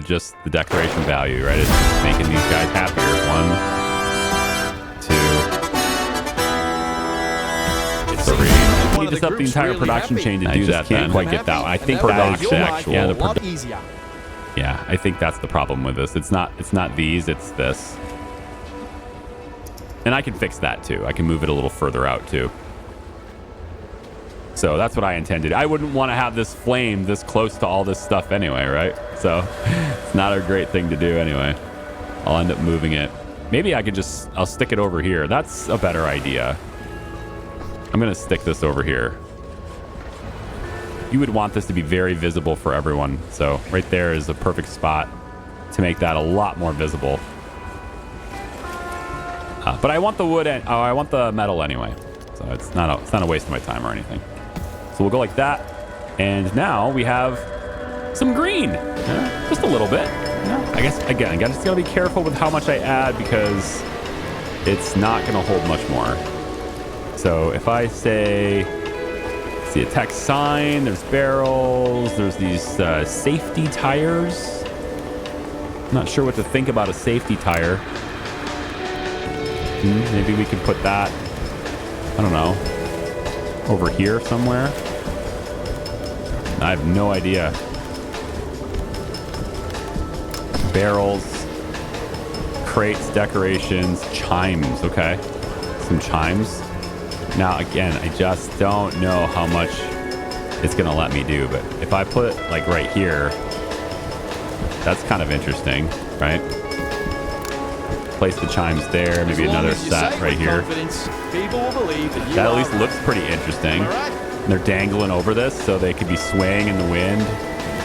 just the decoration value, right? It's just making these guys happier. 1, 2, 3. We need to set up the entire production chain to do that. Can't quite get that. I think that is the actual. Yeah, I think that's the problem with this. It's not these, it's this. And I can fix that too. I can move it a little further out too. So that's what I intended. I wouldn't want to have this flame this close to all this stuff anyway, right? So it's not a great thing to do anyway. I'll end up moving it. Maybe I could I'll stick it over here. That's a better idea. I'm going to stick this over here. You would want this to be very visible for everyone. So right there is a perfect spot to make that a lot more visible. But I want the wood and I want the metal anyway. So it's not a waste of my time or anything. So we'll go like that. And now we have some green. Just a little bit. I guess, again, I just got to be careful with how much I add because it's not going to hold much more. So if I say, see a text sign, there's barrels, there's these safety tires. I'm not sure what to think about a safety tire. Maybe we could put that, I don't know, over here somewhere. I have no idea. Barrels, crates, decorations, chimes. Okay, some chimes. Now, again, I just don't know how much it's going to let me do. But if I put it like right here, that's kind of interesting, right? Place the chimes there. Maybe another set right here. That at least looks pretty interesting. And they're dangling over this so they could be swaying in the wind,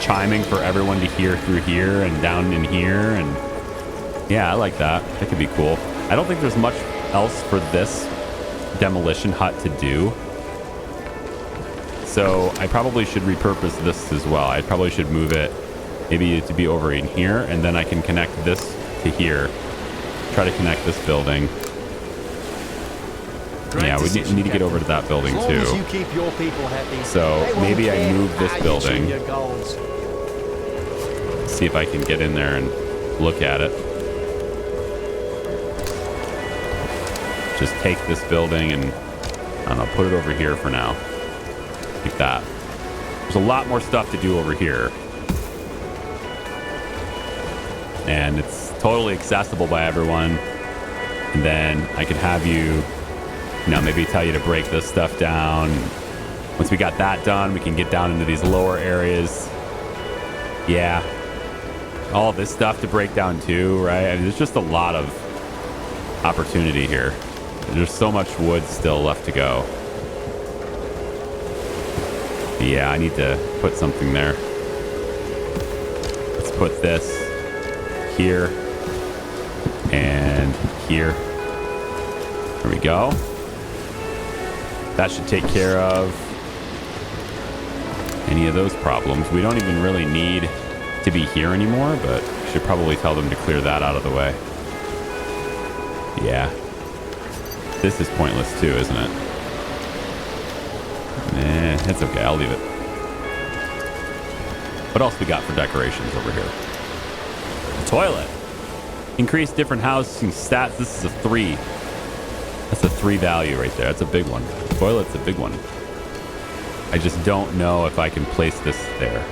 chiming for everyone to hear through here and down in here. And yeah, I like that. That could be cool. I don't think there's much else for this demolition hut to do. So I probably should repurpose this as well. I probably should move it maybe to be over in here, and then I can connect this to here. Try to connect this building. Yeah, we need to get over to that building too. So maybe I move this building. See if I can get in there and look at it. Just take this building and, I don't know, put it over here for now. Like that. There's a lot more stuff to do over here. And it's totally accessible by everyone. And then I can have you, maybe tell you to break this stuff down. Once we got that done, we can get down into these lower areas. Yeah. All this stuff to break down too, right? I mean, there's just a lot of opportunity here. There's so much wood still left to go. Yeah, I need to put something there. Let's put this here and here. There we go. That should take care of any of those problems. We don't even really need to be here anymore, but we should probably tell them to clear that out of the way. Yeah. This is pointless too, isn't it? Nah, it's okay. I'll leave it. What else we got for decorations over here? A toilet. Increase different housing stats. This is a 3. That's a 3 value right there. That's a big one. Toilet's a big one. I just don't know if I can place this there.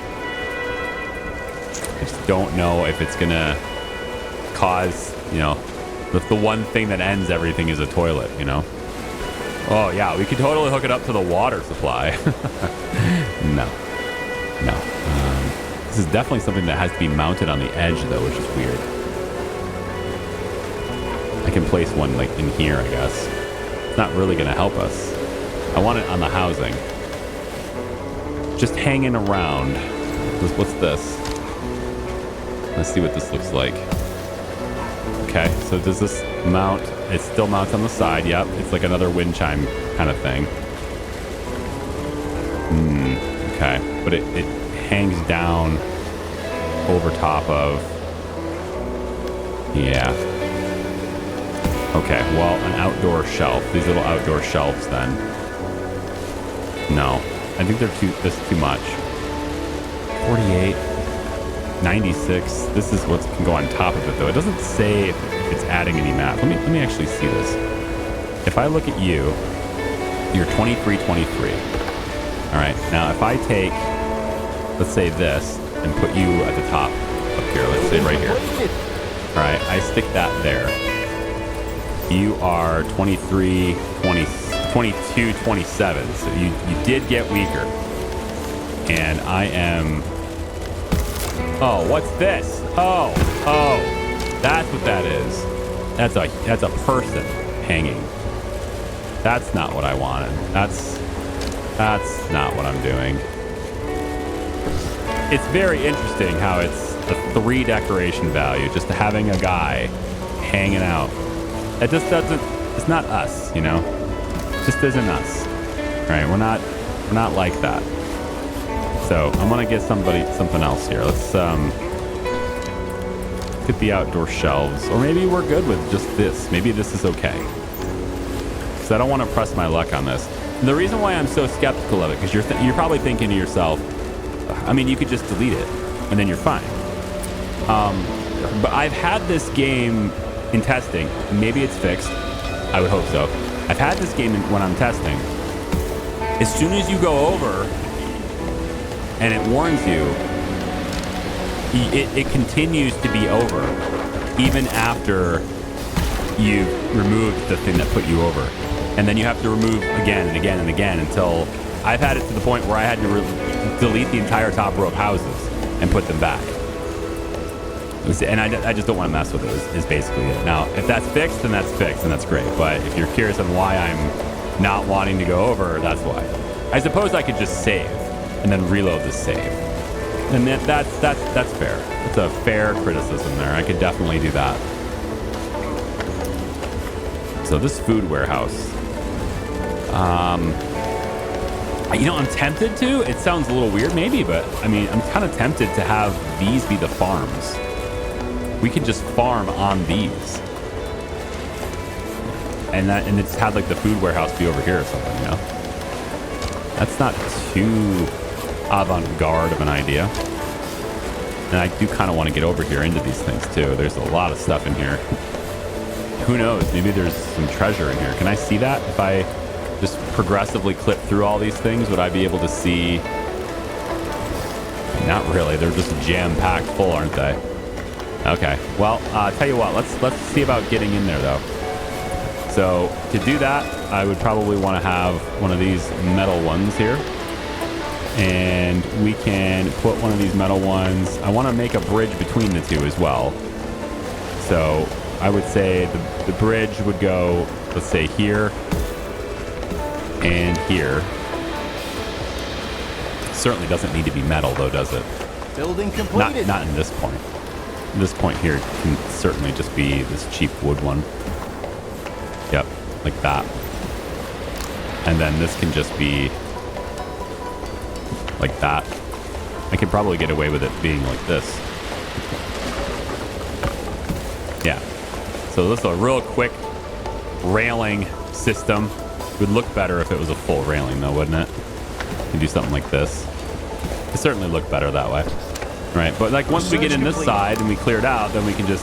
I just don't know if it's gonna cause, the one thing that ends everything is a toilet, Oh yeah, we could totally hook it up to the water supply. No. This is definitely something that has to be mounted on the edge though, which is weird. I can place one like in here, I guess. It's not really gonna help us. I want it on the housing. Just hanging around. What's this? Let's see what this looks like. Okay, so does this mount? It still mounts on the side. Yep, it's like another wind chime kind of thing. Okay, but it hangs down over top of. Yeah. Okay, well, an outdoor shelf. These little outdoor shelves then. No, I think this is too much. 48. 96. This is what can go on top of it, though. It doesn't say if it's adding any math. Let me actually see this. If I look at you, you're 23, 23. All right. Now, if I take, let's say this, and put you at the top up here, let's say right here. All right. I stick that there. You are 23, 22, 27. So you did get weaker. And I am... Oh, what's this? Oh, that's what that is. That's a person hanging. That's not what I wanted. That's not what I'm doing. It's very interesting how it's a 3 decoration value, just having a guy hanging out. It just doesn't, it's not us, you know? It just isn't us. Right? We're not like that. So I'm gonna get something else here. Let's get the outdoor shelves, or maybe we're good with just this. Maybe this is okay. Because I don't want to press my luck on this. And the reason why I'm so skeptical of it, because you're probably thinking to yourself, I mean, you could just delete it and then you're fine. But I've had this game in testing. Maybe it's fixed. I would hope so. I've had this game when I'm testing. As soon as you go over and it warns you, it continues to be over even after you've removed the thing that put you over. And then you have to remove again and again and again until I've had it to the point where I had to delete the entire top row of houses and put them back. And I just don't want to mess with it, is basically it. Now, if that's fixed, then that's fixed, and that's great. But if you're curious on why I'm not wanting to go over, that's why. I suppose I could just save and then reload the save. And that's fair. It's a fair criticism there. I could definitely do that. So this food warehouse. You know, I'm tempted to. It sounds a little weird maybe, but I mean, I'm kind of tempted to have these be the farms. We could just farm on these. And it's had like the food warehouse be over here or something, you know? That's not too avant-garde of an idea. And I do kind of want to get over here into these things too. There's a lot of stuff in here. Who knows? Maybe there's some treasure in here. Can I see that? If I just progressively clip through all these things, would I be able to see? Not really. They're just jam-packed full, aren't they? Okay. Well, tell you what. Let's see about getting in there though. So to do that, I would probably want to have one of these metal ones here. And we can put one of these metal ones. I want to make a bridge between the two as well. So I would say the bridge would go, let's say here and here. Certainly doesn't need to be metal though, does it? Building completed. Not in this point. This point here can certainly just be this cheap wood one. Yep, like that. And then this can just be like that. I could probably get away with it being like this. Yeah. So this is a real quick railing system. It would look better if it was a full railing though, wouldn't it? You can do something like this. It certainly look better that way. Right, but like once we get in this side and we clear it out, then we can just,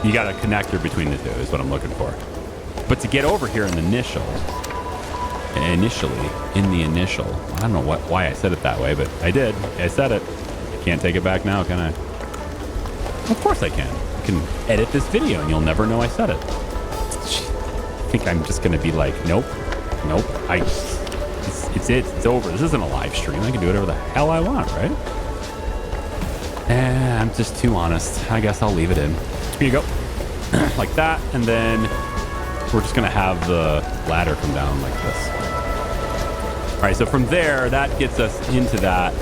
you got a connector between the two is what I'm looking for. But to get over here in the initial, I don't know why I said it that way, but I did. I said it. Can't take it back now, can I? Of course I can. I can edit this video and you'll never know I said it. I think I'm just going to be like, nope. It's over. This isn't a live stream. I can do whatever the hell I want, right? I'm just too honest. I guess I'll leave it in. Here you go. Like that. And then we're just going to have the ladder come down like this. All right. So from there, that gets us into that.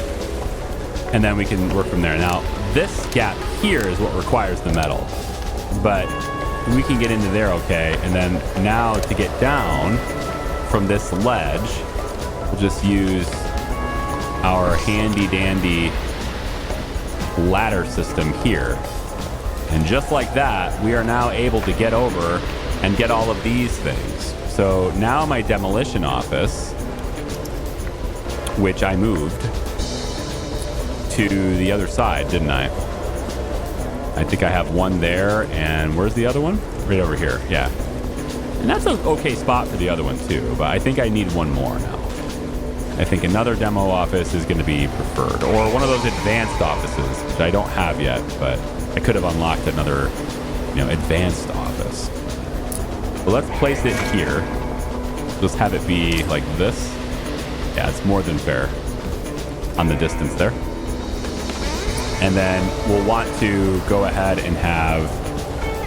And then we can work from there. Now, this gap here is what requires the metal. But we can get into there okay. And then now to get down from this ledge, we'll just use our handy-dandy ladder system here. And just like that, we are now able to get over and get all of these things. So now my demolition office, which I moved, to the other side, didn't I? I think I have one there, and where's the other one? Right over here, yeah. And that's an okay spot for the other one too, but I think I need one more now. I think another demo office is going to be preferred, or one of those advanced offices, which I don't have yet, but I could have unlocked another, advanced office. So let's place it here. Just have it be like this. Yeah, it's more than fair on the distance there. And then we'll want to go ahead and have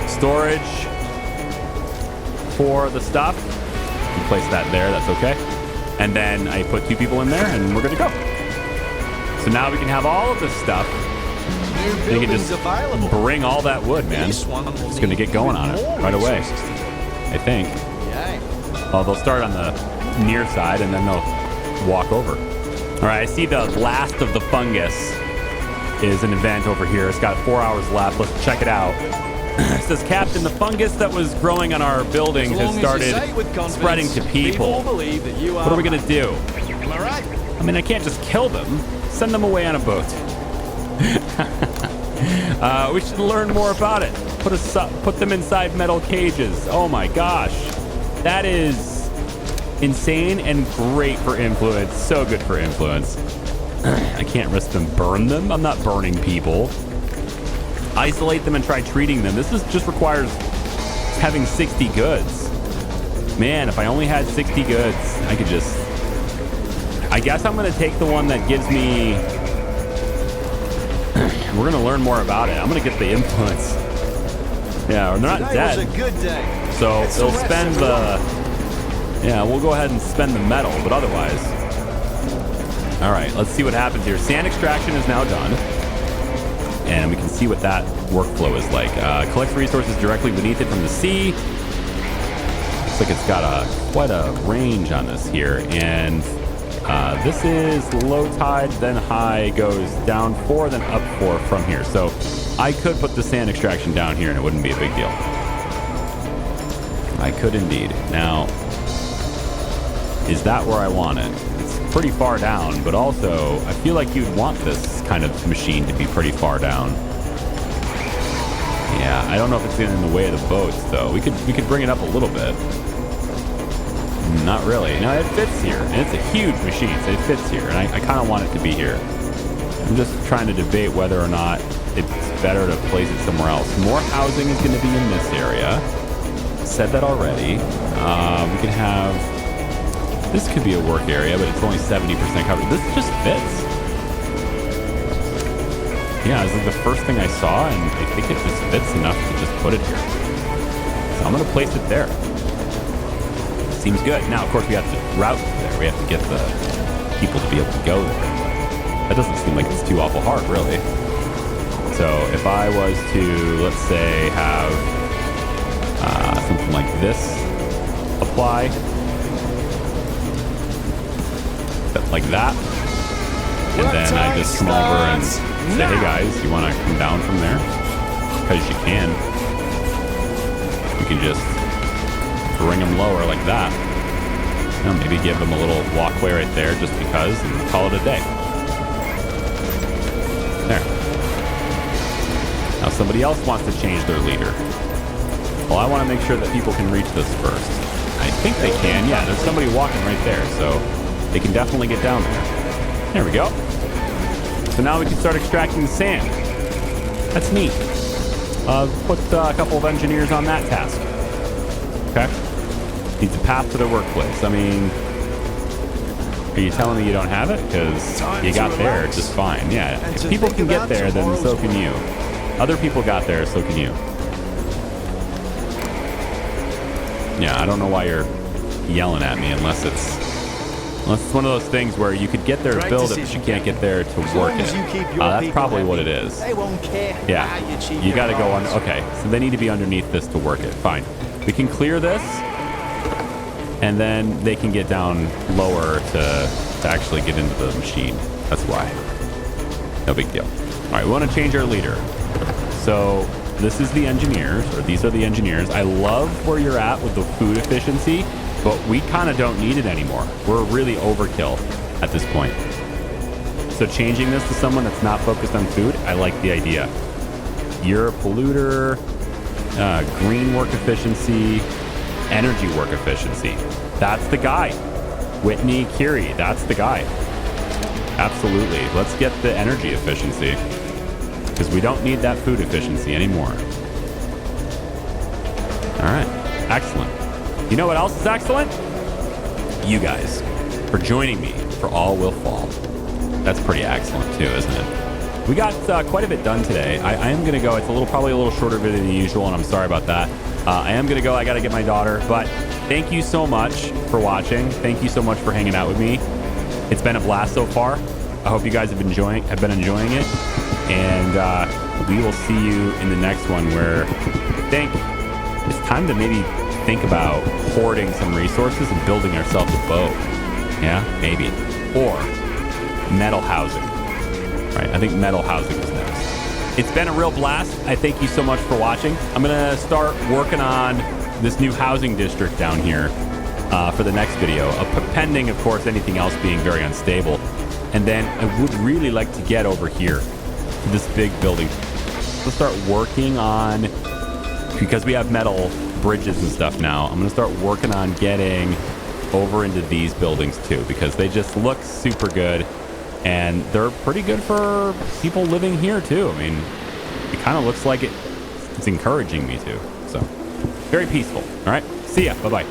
storage for the stuff. You place that there, that's okay. And then I put 2 people in there and we're good to go. So now we can have all of this stuff. You can just bring all that wood, man. Just gonna get going on it right away, I think. Well, they'll start on the near side and then they'll walk over. All right, I see the last of the fungus is an event over here. It's got 4 hours left. Let's check it out. It says, Captain, the fungus that was growing on our buildings has started spreading to people. What are we going to do? I mean, I can't just kill them. Send them away on a boat. We should learn more about it. Put them inside metal cages. Oh my gosh. That is insane and great for influence. So good for influence. I can't risk them. Burn them? I'm not burning people. Isolate them and try treating them. This just requires having 60 goods. Man, if I only had 60 goods, I could just... I guess I'm going to take the one that gives me... We're going to learn more about it. I'm going to get the influence. Yeah, they're not dead. Was a good day. So they'll spend the... Yeah, we'll go ahead and spend the metal, but otherwise... All right, let's see what happens here. Sand extraction is now done. And we can see what that workflow is like. Collects resources directly beneath it from the sea. Looks like it's got quite a range on this here. And this is low tide, then high, goes down 4, then up 4 from here. So I could put the sand extraction down here and it wouldn't be a big deal. I could indeed. Now, is that where I want it? Pretty far down, but also I feel like you'd want this kind of machine to be pretty far down. Yeah, I don't know if it's in the way of the boats though. We could bring it up a little bit. Not really. No, it fits here, and it's a huge machine, so it fits here, and I kind of want it to be here. I'm just trying to debate whether or not it's better to place it somewhere else. More housing is going to be in this area. Said that already. We can have. This could be a work area, but it's only 70% covered. This just fits. Yeah, this is the first thing I saw, and I think it just fits enough to just put it here. So I'm going to place it there. Seems good. Now, of course, we have to route there. We have to get the people to be able to go there. That doesn't seem like it's too awful hard, really. So if I was to, let's say, have something like this apply, like that, and then I just come over and say, hey guys, you want to come down from there? Because you can. You can just bring them lower like that. Maybe give them a little walkway right there just because, and call it a day. There. Now somebody else wants to change their leader. Well, I want to make sure that people can reach this first. I think they can. Yeah, there's somebody walking right there, so they can definitely get down there. There we go. So now we can start extracting the sand. That's neat. Put a couple of engineers on that task. Okay. Needs a path to their workplace. I mean, are you telling me you don't have it? Because you got there just fine. Yeah. If people can get there, then so can you. Other people got there, so can you. Yeah, I don't know why you're yelling at me unless it's one of those things where you could get there to build it, but you can't get there to work it. That's probably what it is. Yeah, you got to go on. Okay, so they need to be underneath this to work it. Fine. We can clear this, and then they can get down lower to actually get into the machine. That's why. No big deal. All right, we want to change our leader. So this is the engineers, or these are the engineers. I love where you're at with the food efficiency, but we kind of don't need it anymore. We're really overkill at this point. So changing this to someone that's not focused on food, I like the idea. You're a polluter, green work efficiency, energy work efficiency. That's the guy. Whitney Curie, that's the guy. Absolutely. Let's get the energy efficiency because we don't need that food efficiency anymore. All right. Excellent. You know what else is excellent? You guys for joining me for All Will Fall. That's pretty excellent too, isn't it? We got quite a bit done today. I am going to go. It's probably a little shorter video than usual, and I'm sorry about that. I am going to go. I got to get my daughter. But thank you so much for watching. Thank you so much for hanging out with me. It's been a blast so far. I hope you guys have been enjoying it. And we will see you in the next one where I think it's time to maybe think about hoarding some resources and building ourselves a boat. Yeah, maybe. Or metal housing. Right, I think metal housing is next. It's been a real blast. I thank you so much for watching. I'm going to start working on this new housing district down here for the next video, pending, of course, anything else being very unstable. And then I would really like to get over here to this big building. Let's start working on, because we have metal bridges and stuff now, I'm going to start working on getting over into these buildings too, because they just look super good. And they're pretty good for people living here too. I mean, it kind of looks like it's encouraging me to. So, very peaceful. All right. See ya. Bye-bye.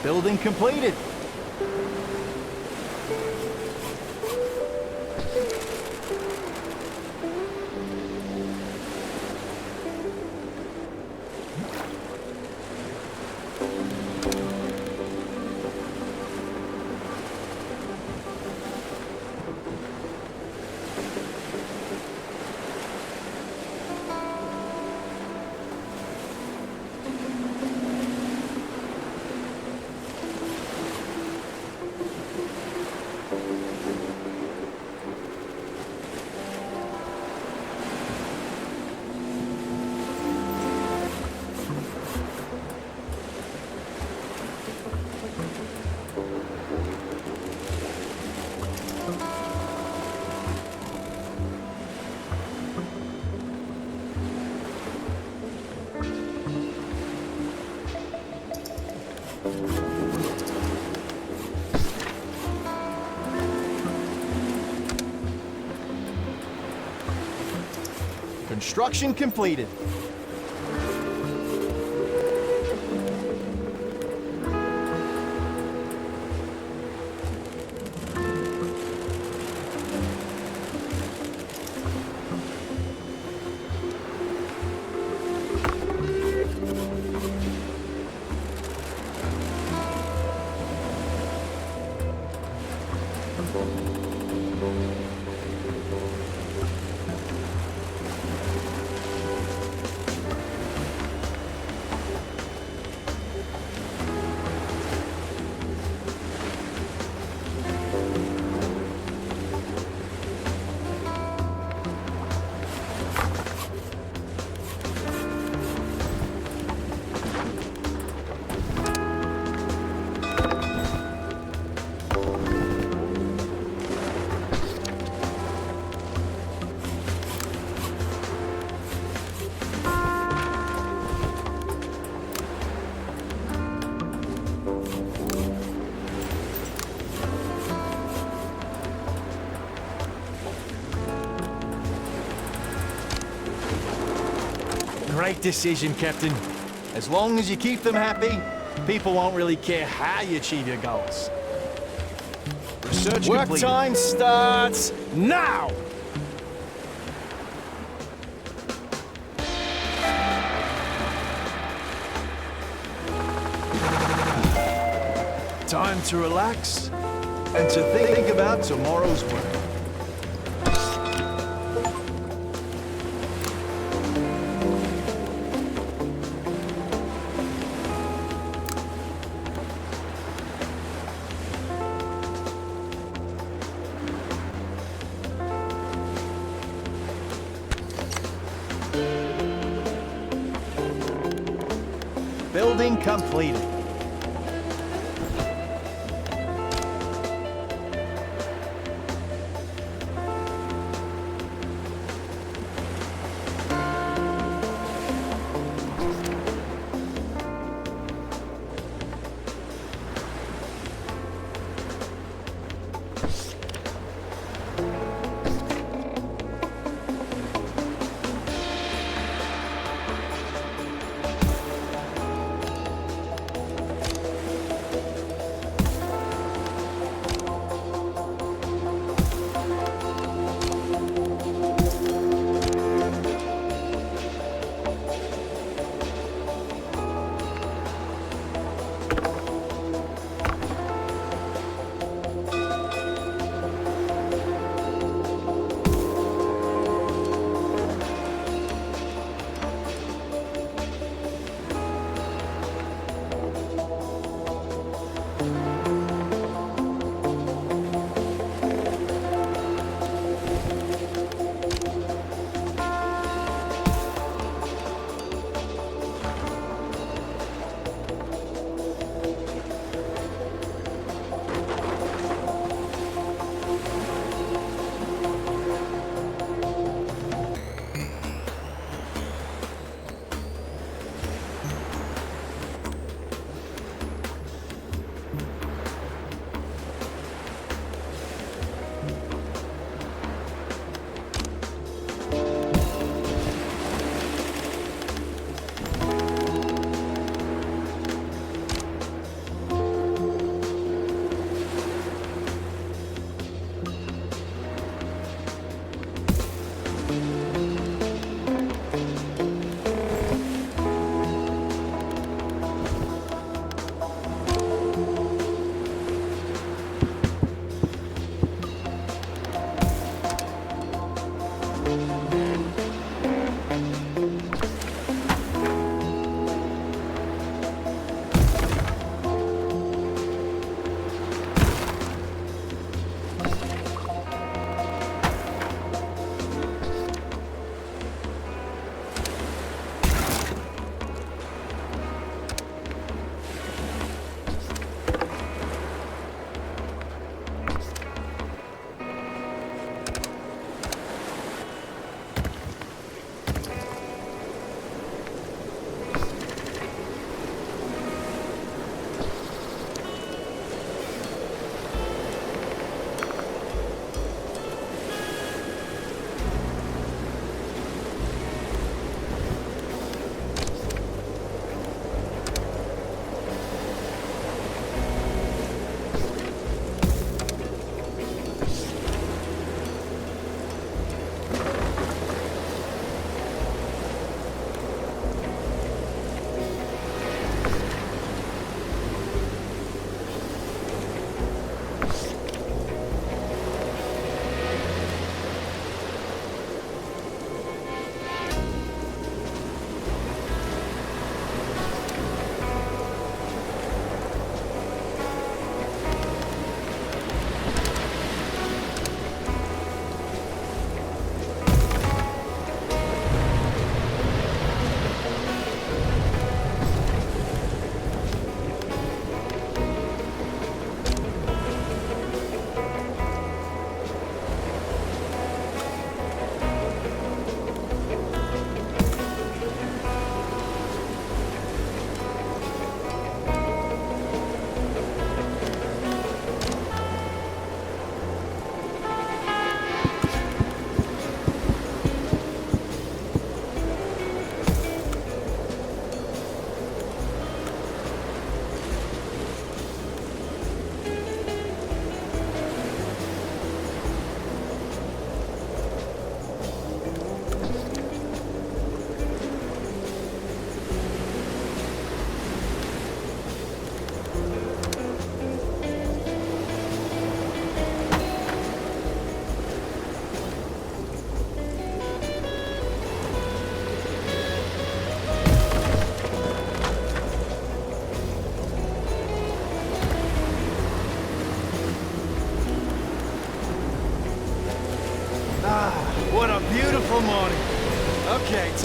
Building completed. Construction completed. Great decision, Captain. As long as you keep them happy, people won't really care how you achieve your goals. Research Work completed. Time starts now! Time to relax and to think about tomorrow's work. Building completed.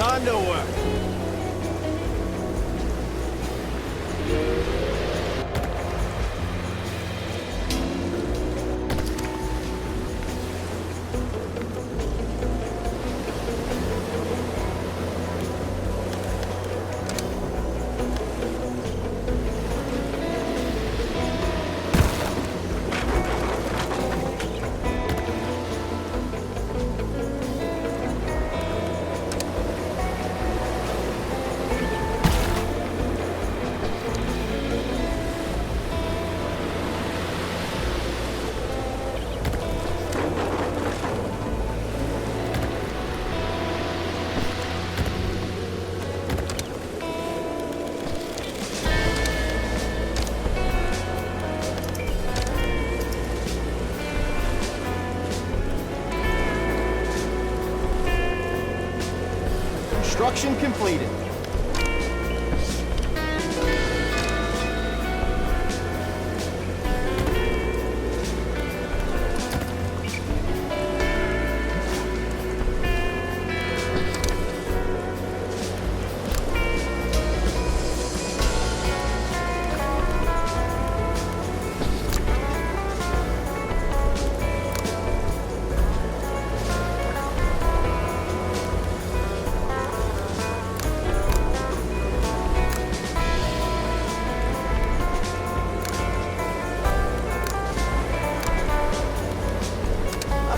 Time to work. Construction completed.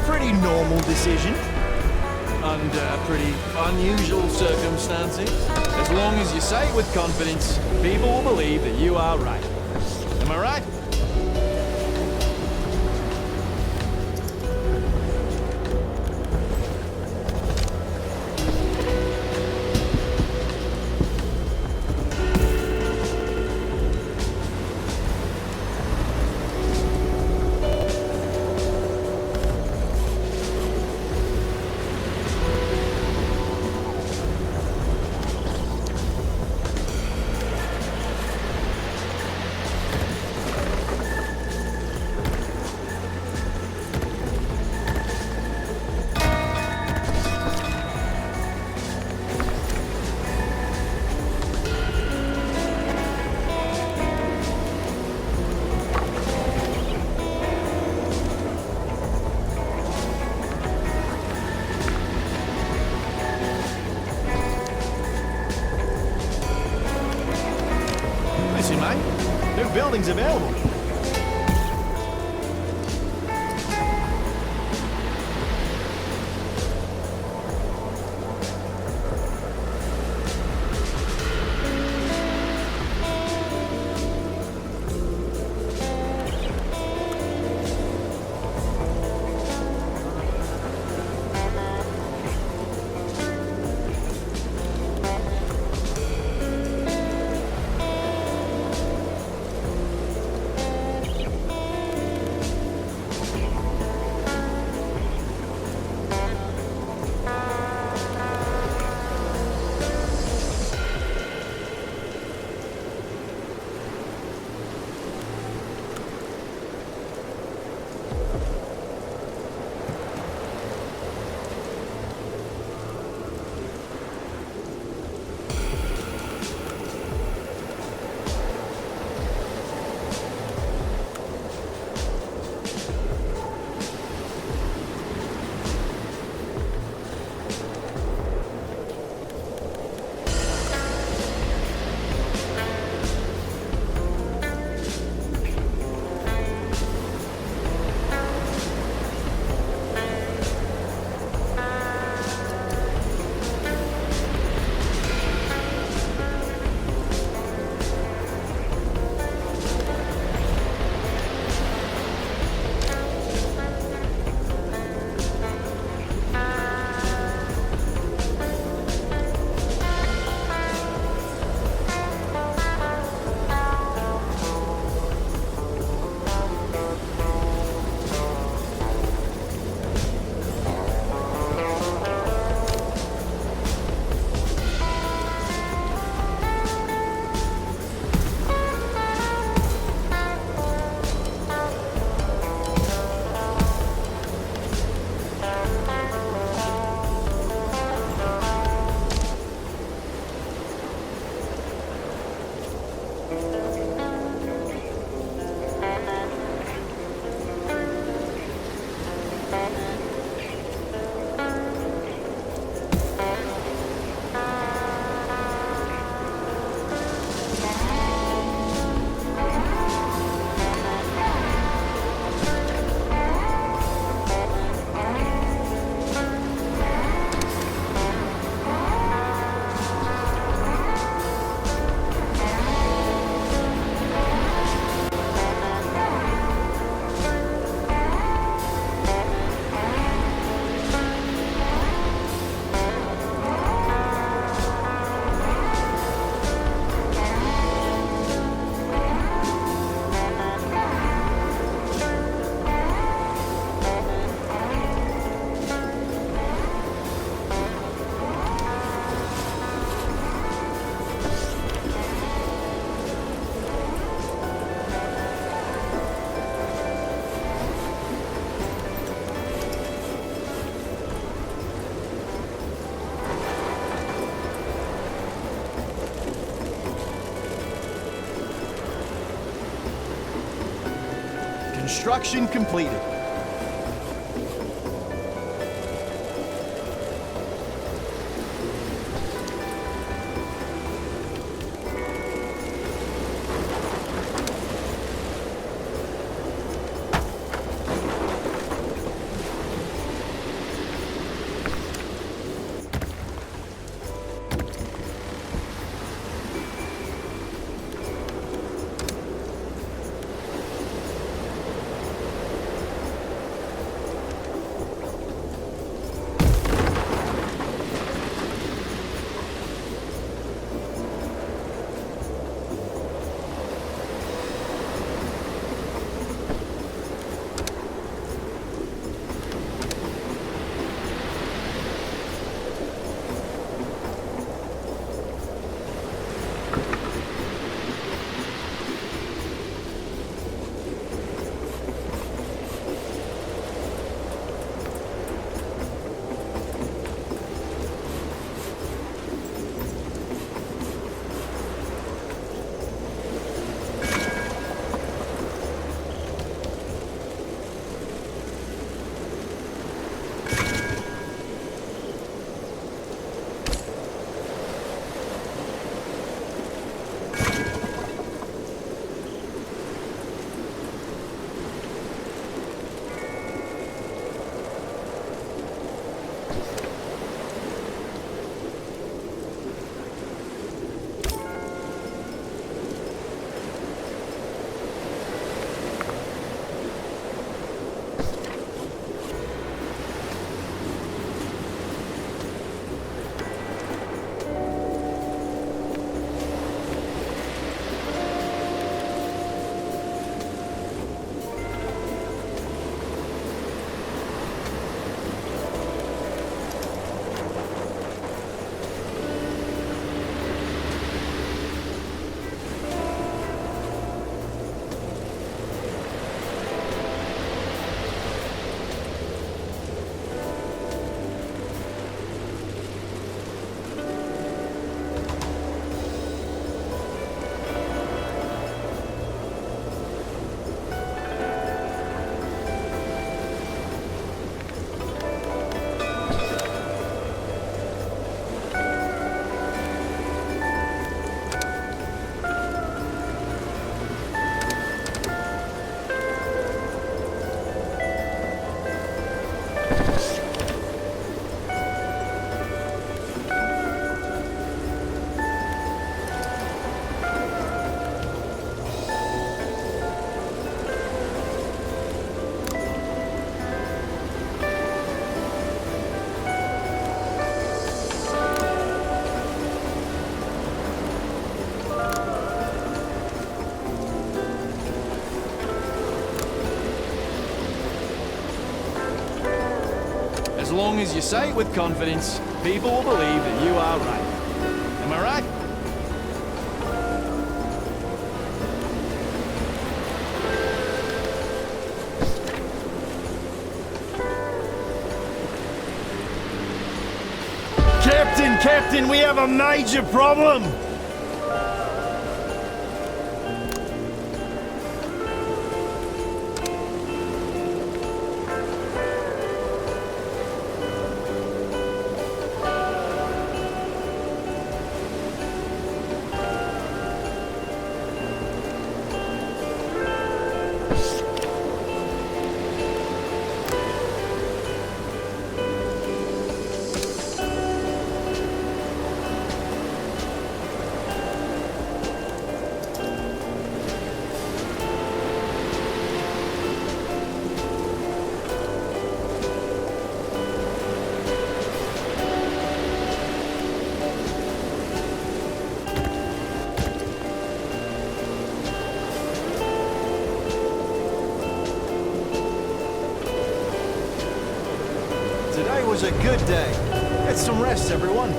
Pretty normal decision. Under pretty unusual circumstances. As long as you say it with confidence, people will believe that you are right. Am I right? Listen, mate. New buildings available. Construction completed. As long as you say it with confidence, people will believe that you are right. Am I right? Captain, we have a major problem! Today was a good day. Get some rest, everyone.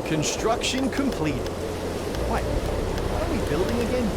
Construction completed. Wait, what are we building again?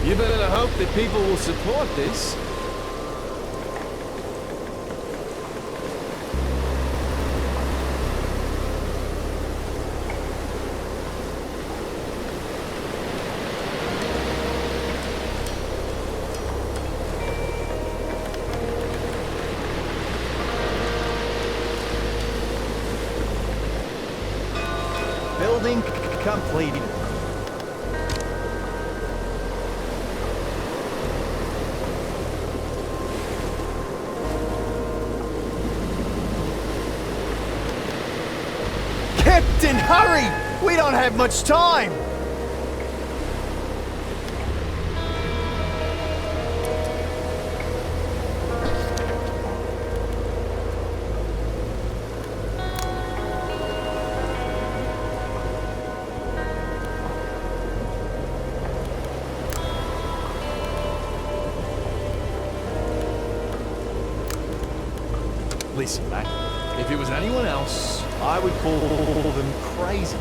You better hope that people will support this. Building completed. Captain, hurry! We don't have much time! Listen, mate, if it was anyone else, I would call them crazies.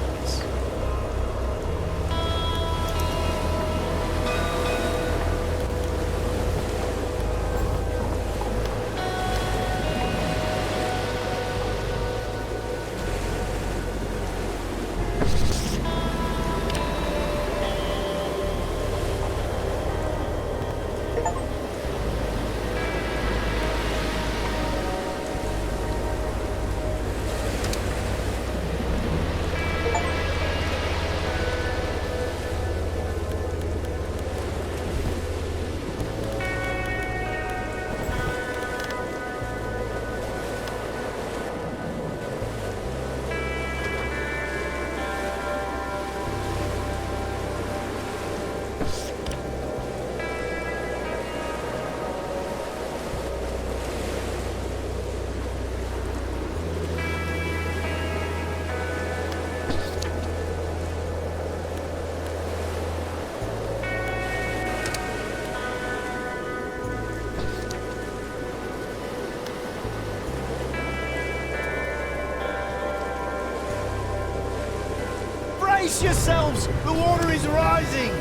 Brace yourselves! The water is rising!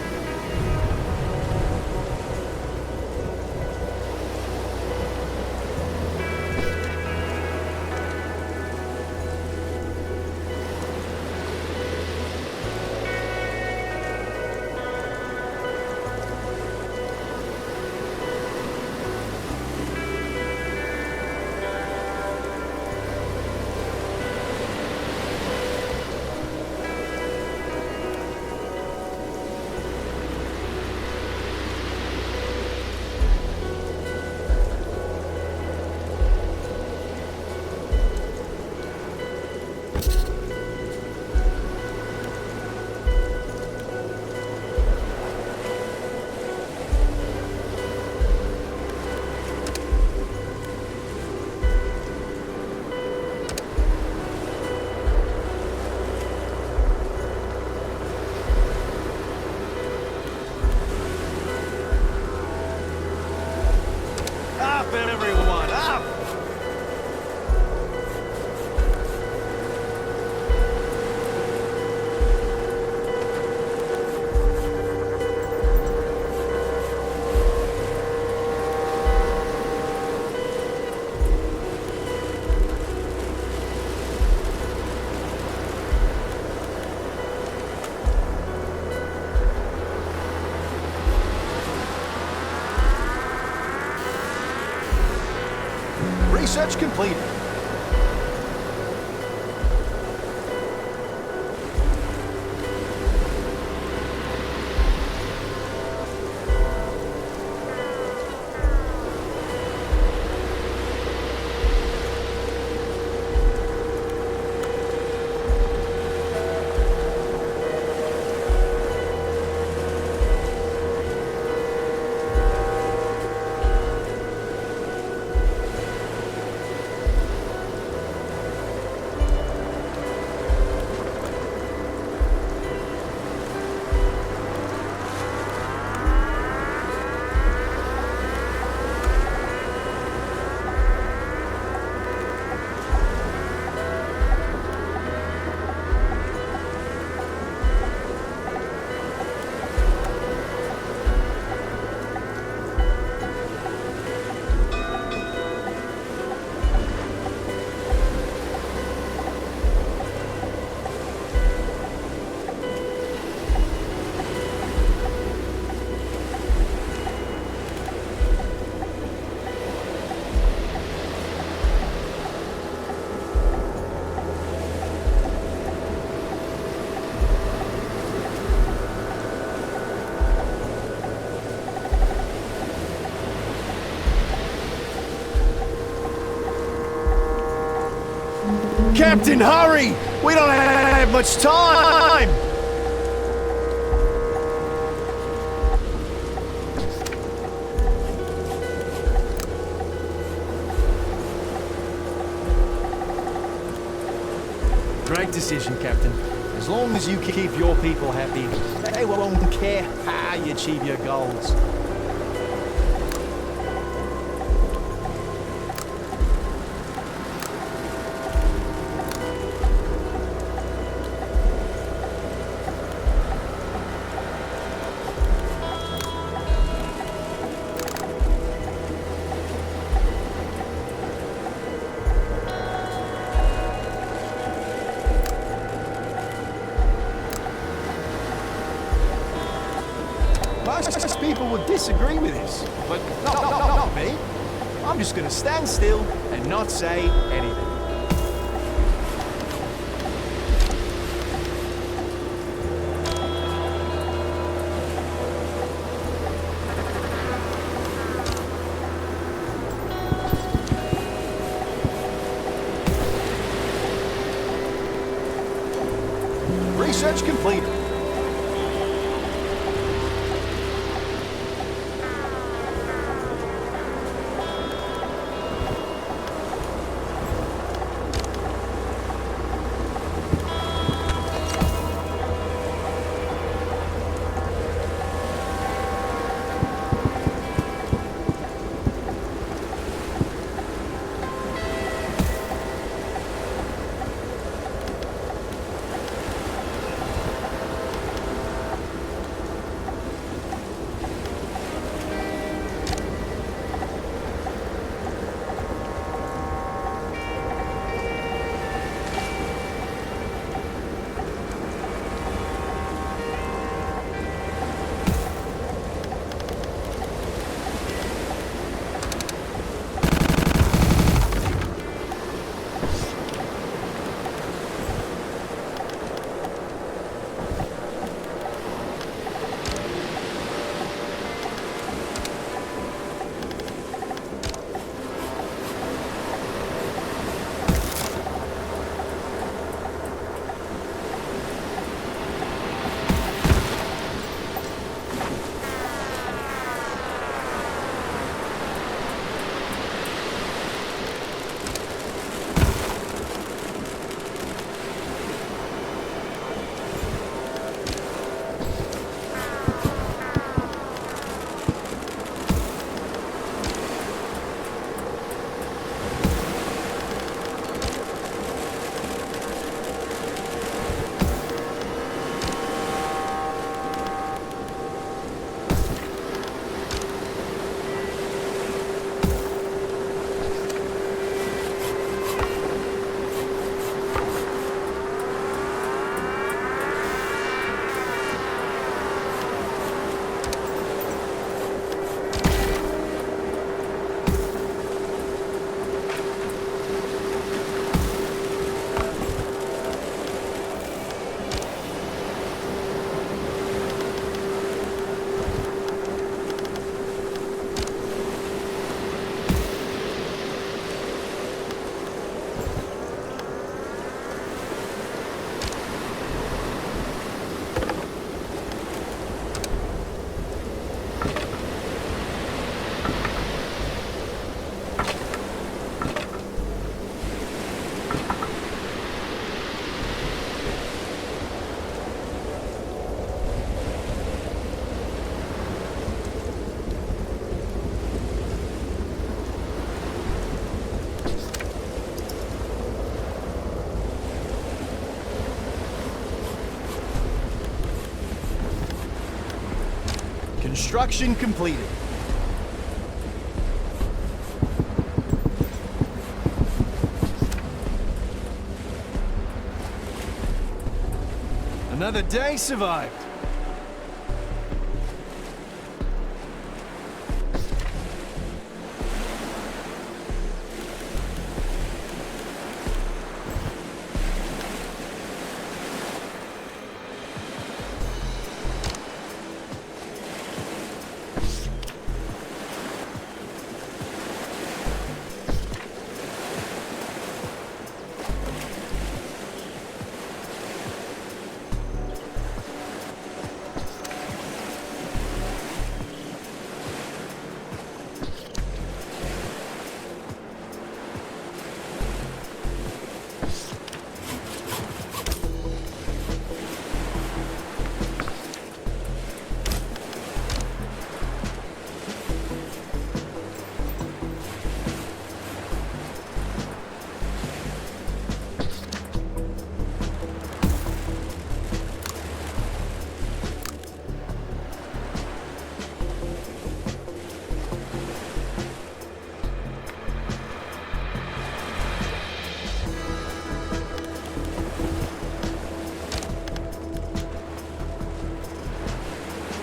Up, everyone, up! Research completed. Captain, hurry! We don't have much time! Great decision, Captain. As long as you keep your people happy, they won't care how you achieve your goals. Most people would disagree with this, but not me. I'm just gonna stand still and not say anything. Research completed. Construction completed. Another day survived.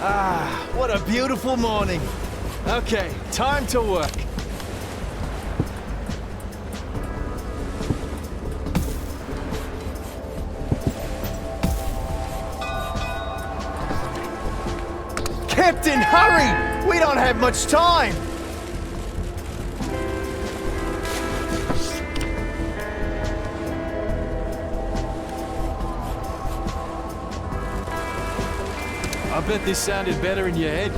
Ah, what a beautiful morning. Okay, time to work. Captain, hurry! We don't have much time! I bet this sounded better in your head.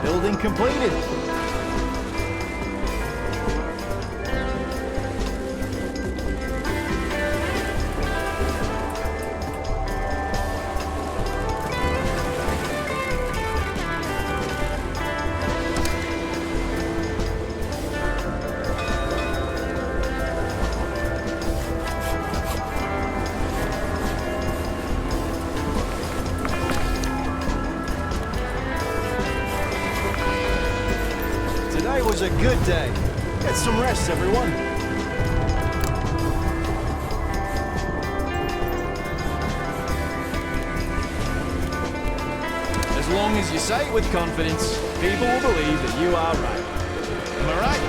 Building completed. Today was a good day. Get some rest, everyone. As long as you say it with confidence, people will believe that you are right. Am I right?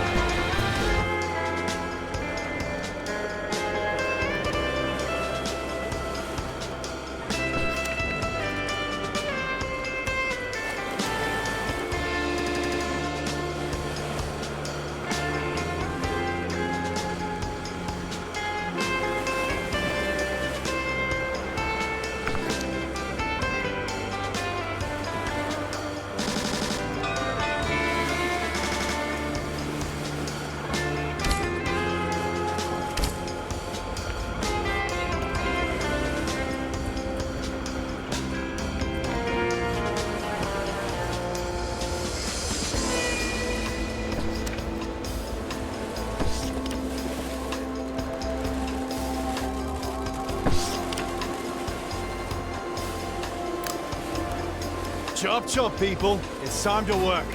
Chop chop, people. It's time to work.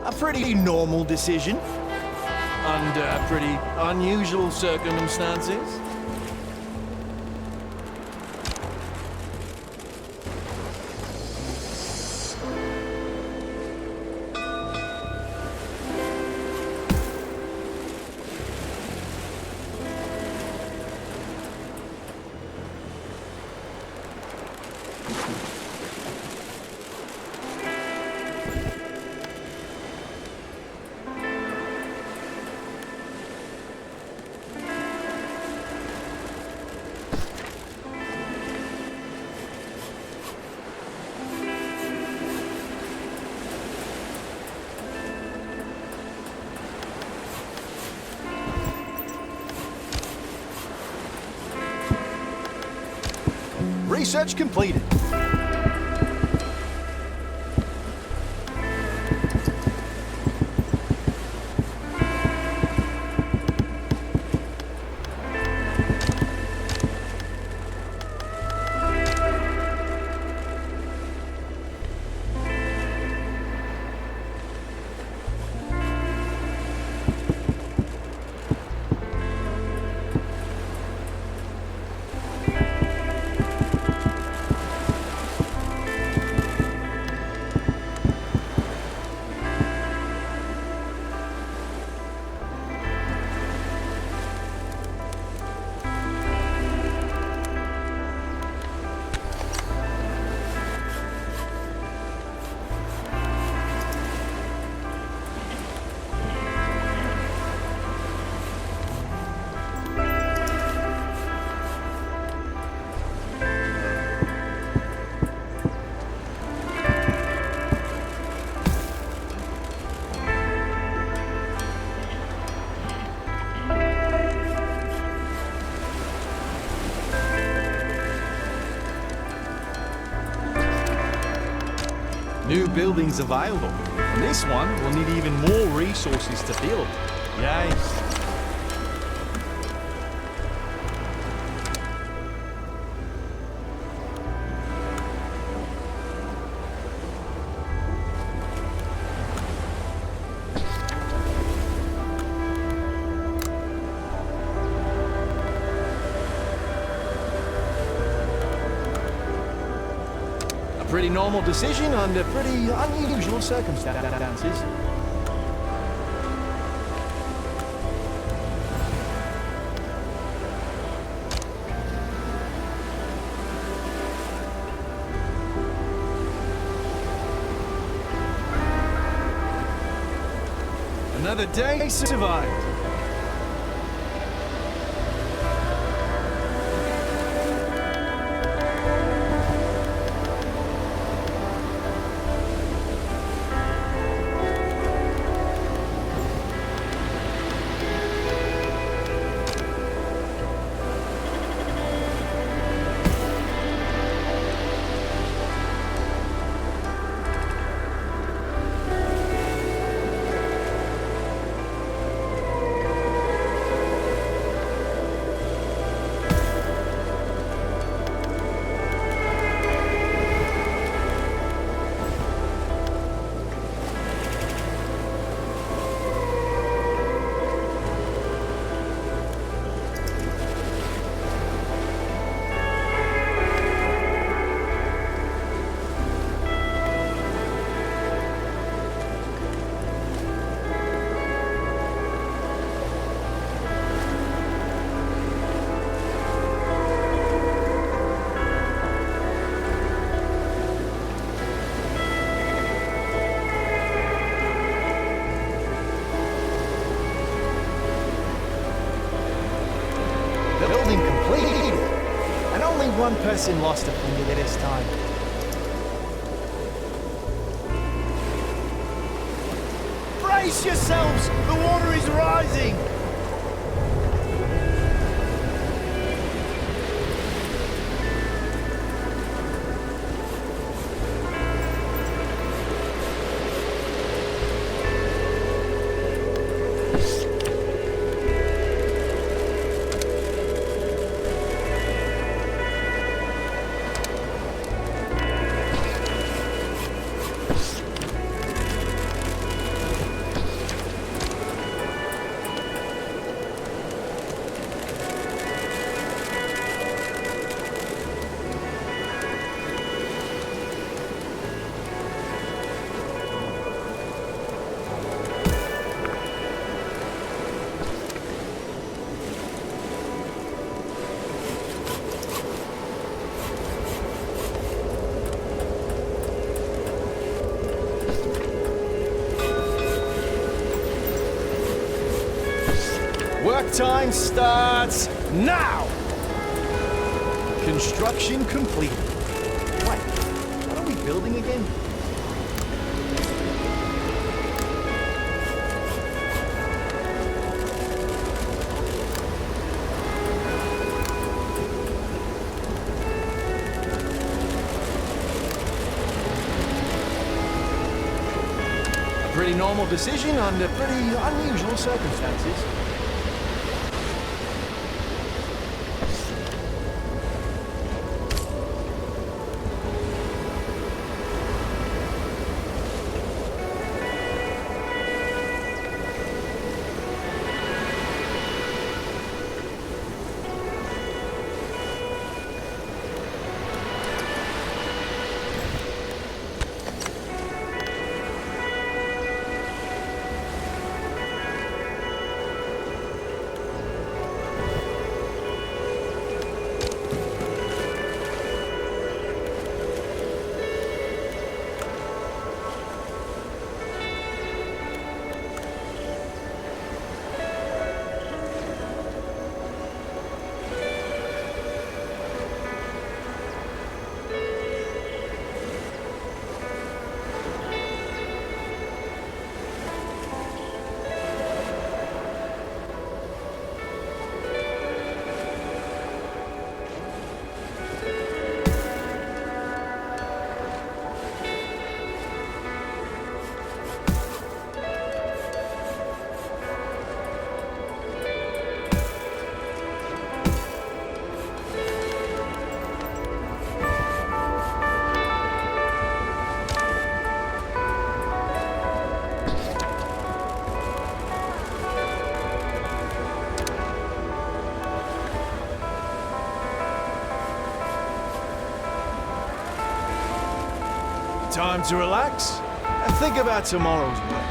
A pretty normal decision under pretty unusual circumstances. Research completed. New buildings available. And this one will need even more resources to build. Yay. Pretty normal decision under pretty unusual circumstances. Another day survived. one person lost a finger this time. Brace yourselves! The water is rising! Work time starts now! Construction complete. Wait, what are we building again? A pretty normal decision under pretty unusual circumstances. Time to relax and think about tomorrow's work.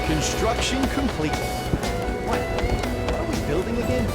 Construction complete. Wait, what are we building again?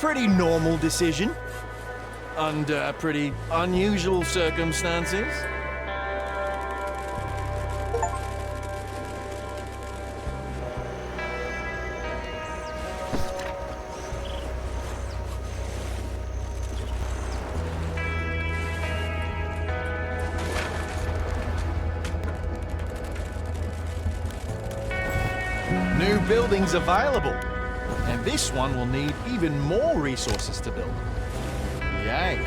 pretty normal decision under pretty unusual circumstances. New buildings available. And this one will need even more resources to build. Yay.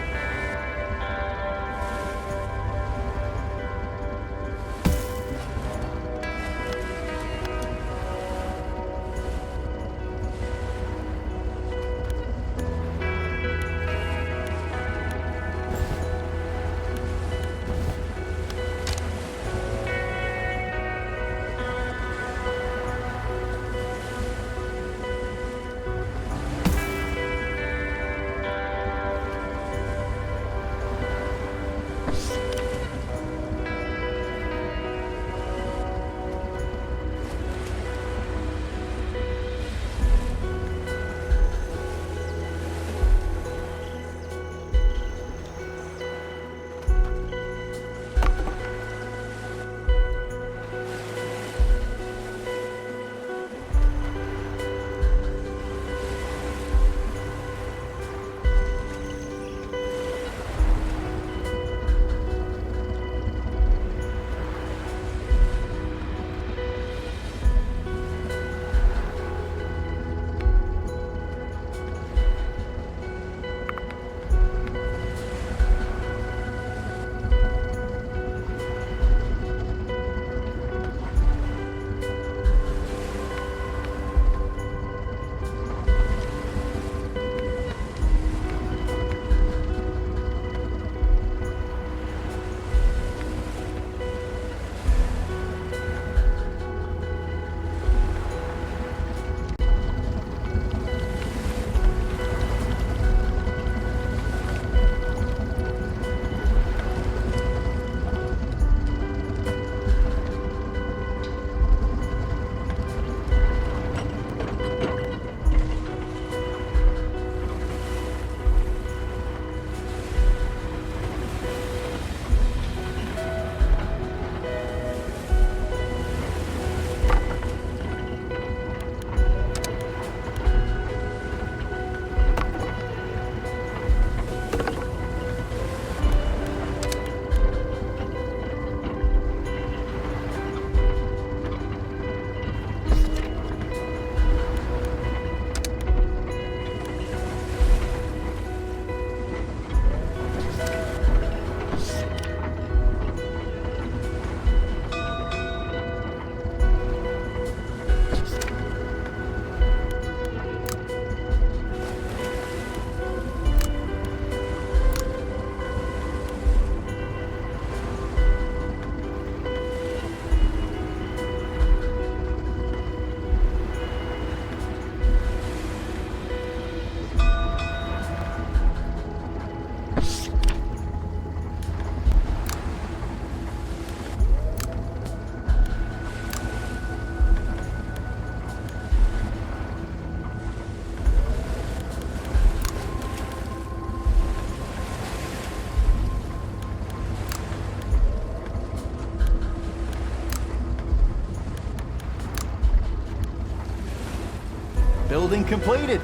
Building completed.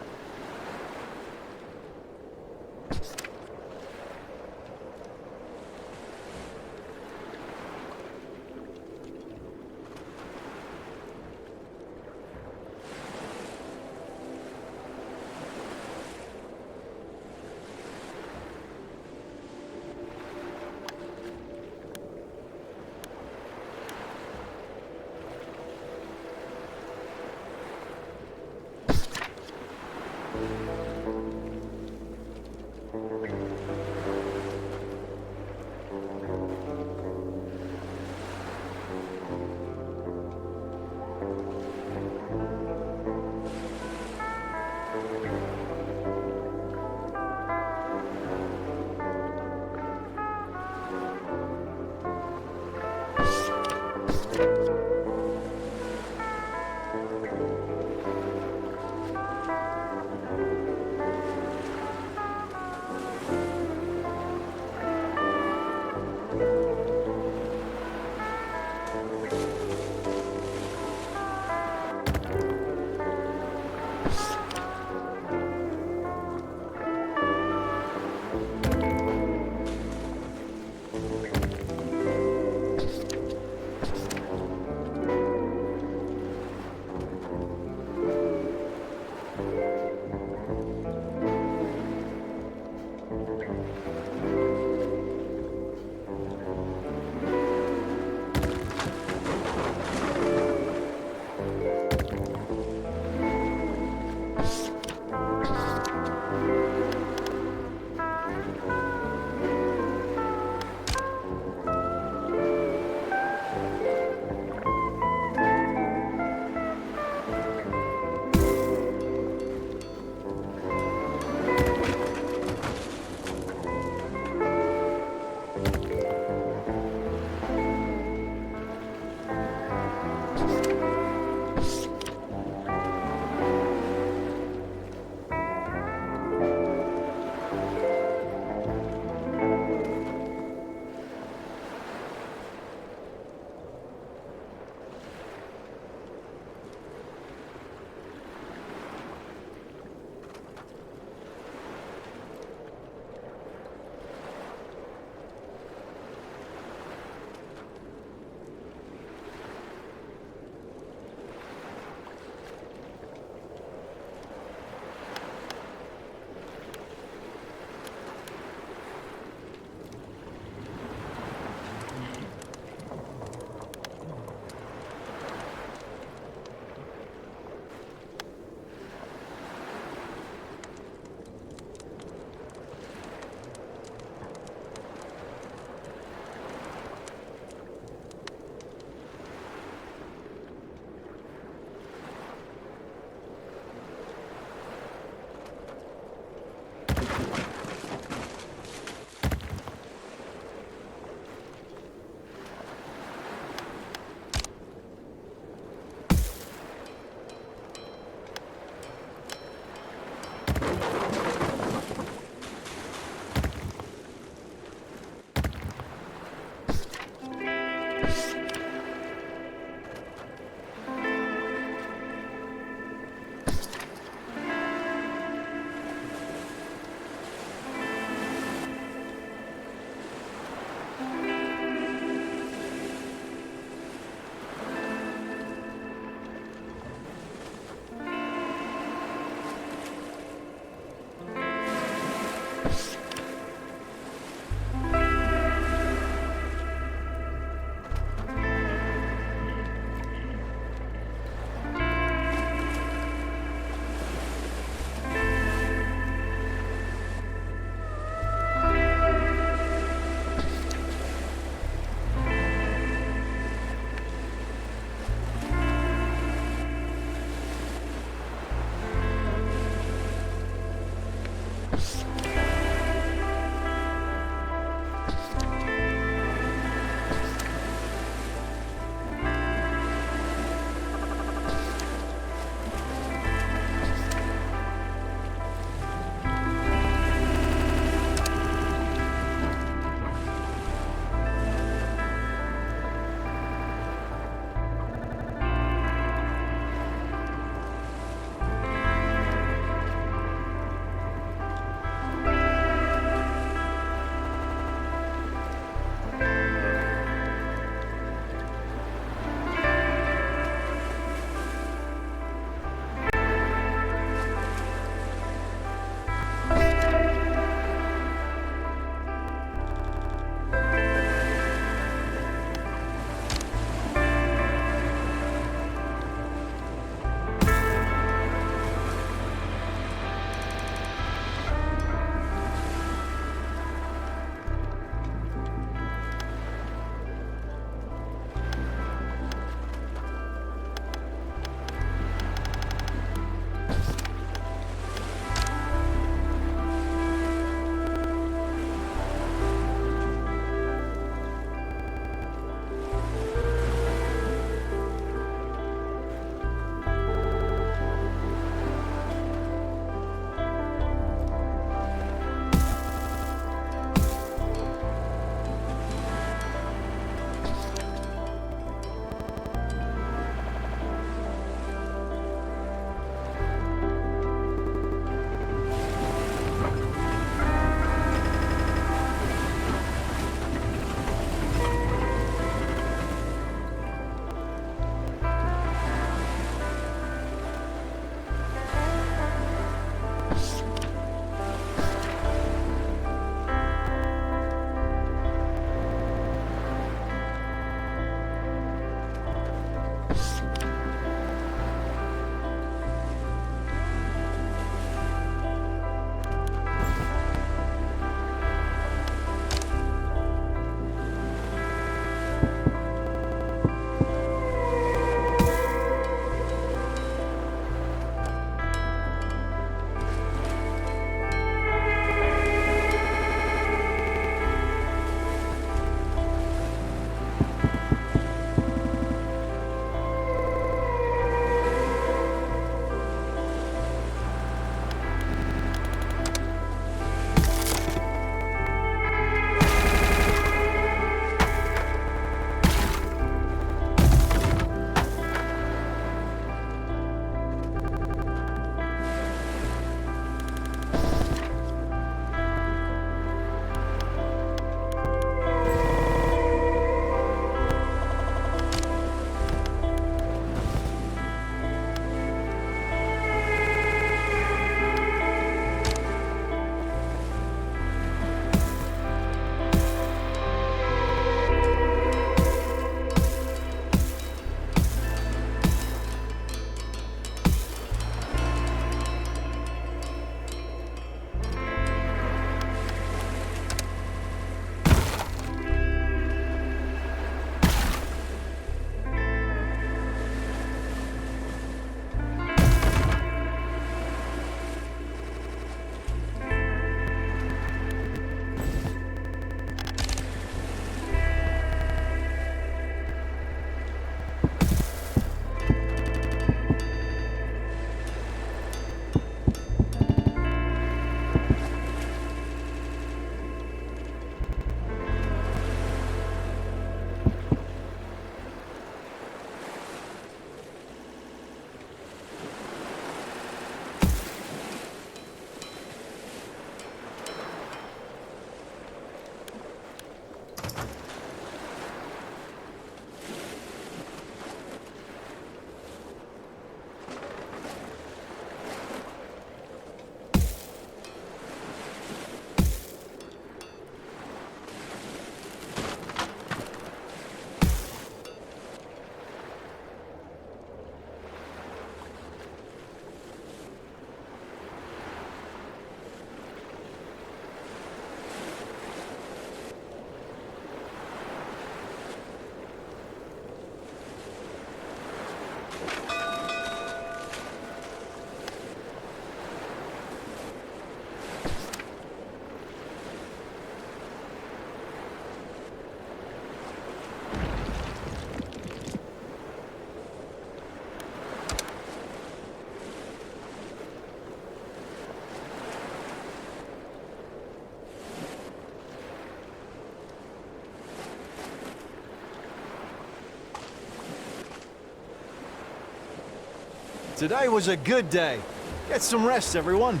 Today was a good day. Get some rest, everyone.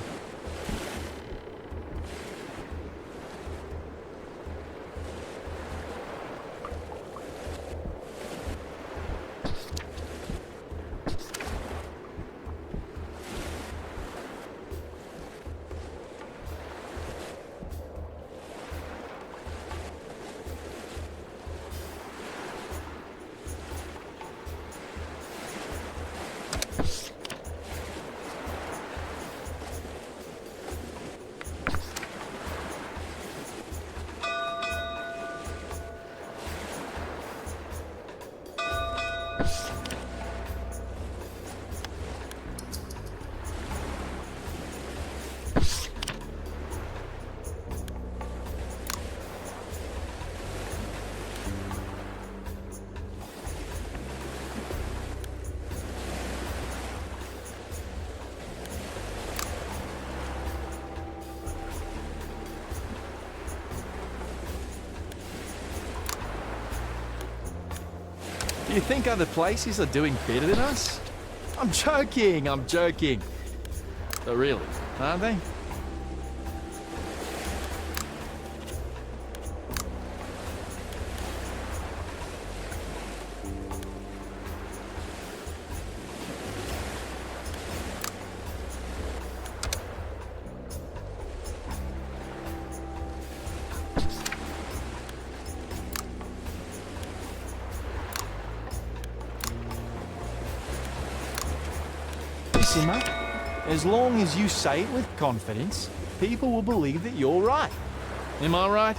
Do you think other places are doing better than us? I'm joking, I'm joking. But really, aren't they? Maxima. As long as you say it with confidence, people will believe that you're right. Am I right?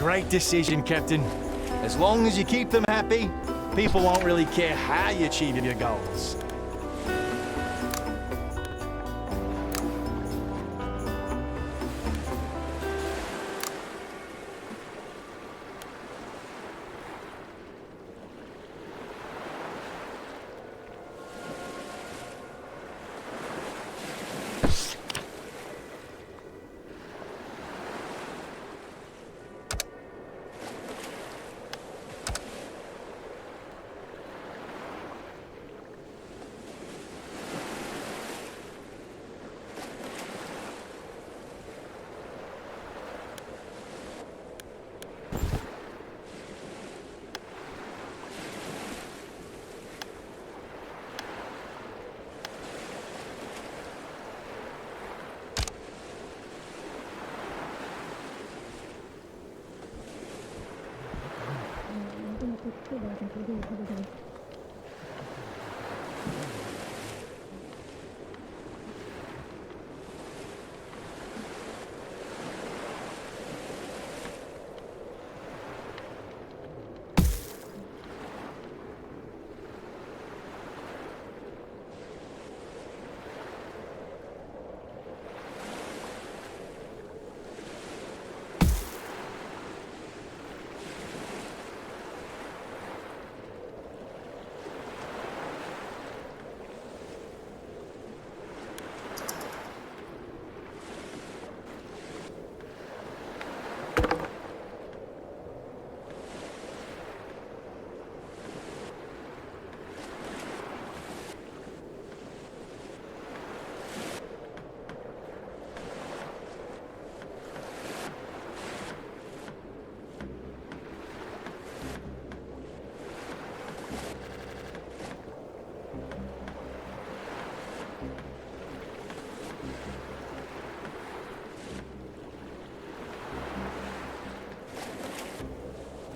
Great decision, Captain. As long as you keep them happy, people won't really care how you achieve your goals.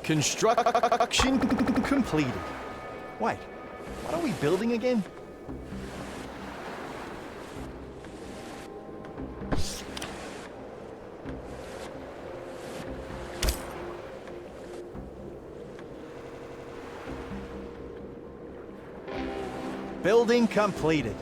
Construction completed. Wait, what are we building again? Building completed.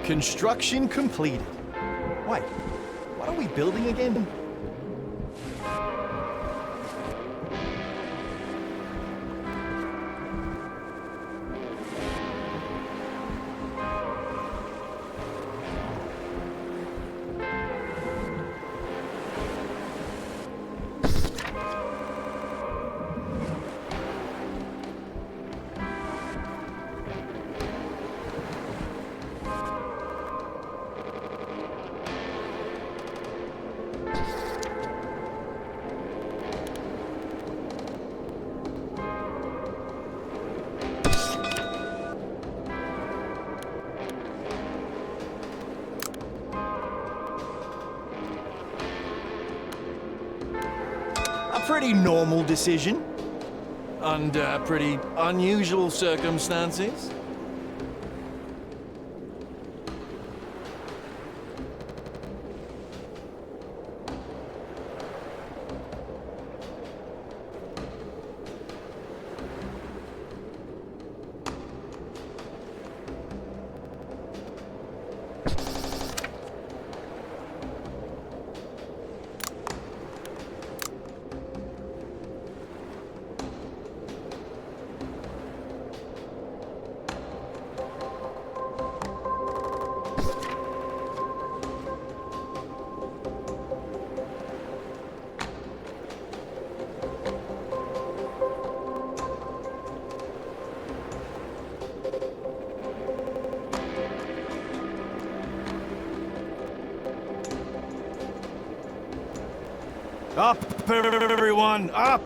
Construction completed. Wait, what are we building again? Pretty normal decision. Under pretty unusual circumstances. Up, everyone, up!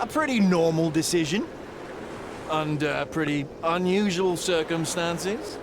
a pretty normal decision. Under pretty unusual circumstances.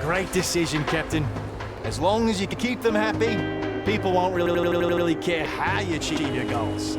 Great decision, Captain. As long as you can keep them happy, people won't really care how you achieve your goals.